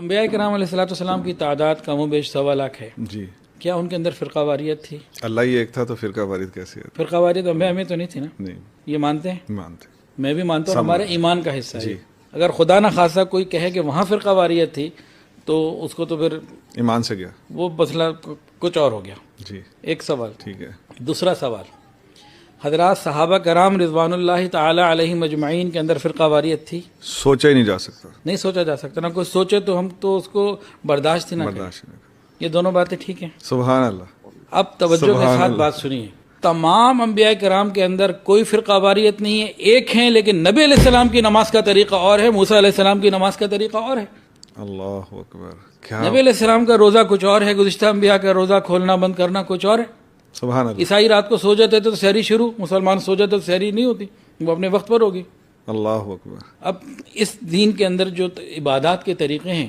انبیاء کرام علیہ الصلوۃ والسلام کی تعداد کم و بیش 1.25 لاکھ ہے. جی. کیا ان کے اندر فرقہ واریت تھی؟ اللہ ہی ایک تھا تو فرقہ واریت کیسے ہے؟ فرقہ واریت انبیاء میں تو نہیں تھی نا. نہیں یہ مانتے ہیں؟ مانتے. میں بھی مانتا ہوں، ہمارے ایمان کا حصہ ہے. جی. اگر خدا نہ خاصہ کوئی کہے کہ وہاں فرقہ واریت تھی تو اس کو تو پھر ایمان سے گیا. وہ مسئلہ کچھ اور ہو گیا. جی ایک سوال. ٹھیک ہے. دوسرا سوال، حضرات صحابہ کرام رضوان اللہ تعالی علیہم مجمعین کے اندر فرقہ واریت تھی؟ سوچا ہی نہیں جا سکتا. نہیں سوچا جا سکتا. نہ کوئی سوچے تو ہم تو اس کو برداشت ہی نہ کریں. برداشت نہیں. یہ دونوں باتیں ٹھیک ہیں. سبحان اللہ. اب توجہ کے ساتھ بات سنیے. تمام انبیاء کرام کے اندر کوئی فرقہ واریت نہیں ہے. ایک ہیں لیکن نبی علیہ السلام کی نماز کا طریقہ اور ہے، موسیٰ علیہ السلام کی نماز کا طریقہ اور ہے. اللہ اکبر. کیا نبی علیہ السلام کا روزہ کچھ اور ہے، گزشتہ انبیاء کا روزہ کھولنا بند کرنا کچھ اور ہے. سبحان اللہ. عیسائی رات کو سو جاتے تھے تو سحری شروع، مسلمان سو جاتے تو سحری نہیں ہوتی، وہ اپنے وقت پر ہوگی. اللہ اکبر. اب اس دین کے اندر جو عبادات کے طریقے ہیں،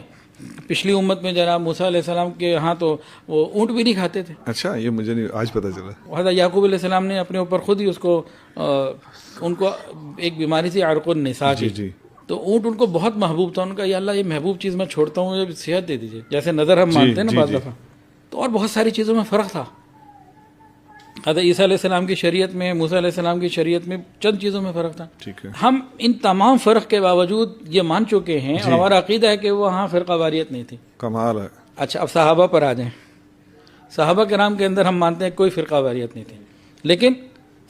پچھلی امت میں جناب موسیٰ علیہ السلام کے یہاں تو وہ اونٹ بھی نہیں کھاتے تھے. اچھا، یہ مجھے نہیں آج پتہ چلا. حضرت یعقوب علیہ السلام نے اپنے اوپر خود ہی اس کو ان کو ایک بیماری سے عرق النساء کی. جی. تو اونٹ ان کو بہت محبوب تھا. ان کا یا اللہ یہ محبوب چیز میں چھوڑتا ہوں، مجھے صحت دے دیجیے. جیسے نظر ہم مانتے ہیں نا بعض دفعہ، تو اور بہت ساری چیزوں میں فرق تھا. حضرت عیسیٰ علیہ السلام کی شریعت میں، موسیٰ علیہ السلام کی شریعت میں چند چیزوں میں فرق تھا. ٹھیک ہے. ہم ان تمام فرق کے باوجود یہ مان چکے ہیں اور ہمارا عقیدہ ہے کہ وہاں فرقہ واریت نہیں تھی. کمال ہے. اچھا، اب صحابہ پر آ جائیں. صحابہ کرام کے اندر ہم مانتے ہیں کوئی فرقہ واریت نہیں تھی، لیکن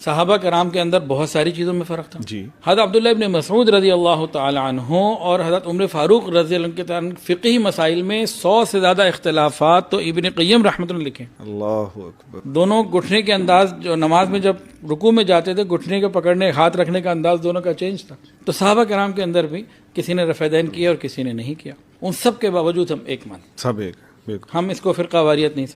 صحابہ کرام کے اندر بہت ساری چیزوں میں فرق تھا. جی. حضرت عبداللہ ابن مسعود رضی اللہ تعالی عنہ اور حضرت عمر فاروق رضی اللہ عنہ کے فقہی مسائل میں 100 سے زیادہ اختلافات تو ابن قیم رحمۃ اللہ لکھے. اللہ اکبر. دونوں گھٹنے کے انداز، جو نماز میں جب رکوع میں جاتے تھے گھٹنے کے پکڑنے، ہاتھ رکھنے کا انداز دونوں کا چینج تھا. تو صحابہ کرام کے اندر بھی کسی نے رفع دین کیا اور کسی نے نہیں کیا. ان سب کے باوجود ہم ایک مانتے، سب ایک. ہم اس کو فرقہ واریت نہیں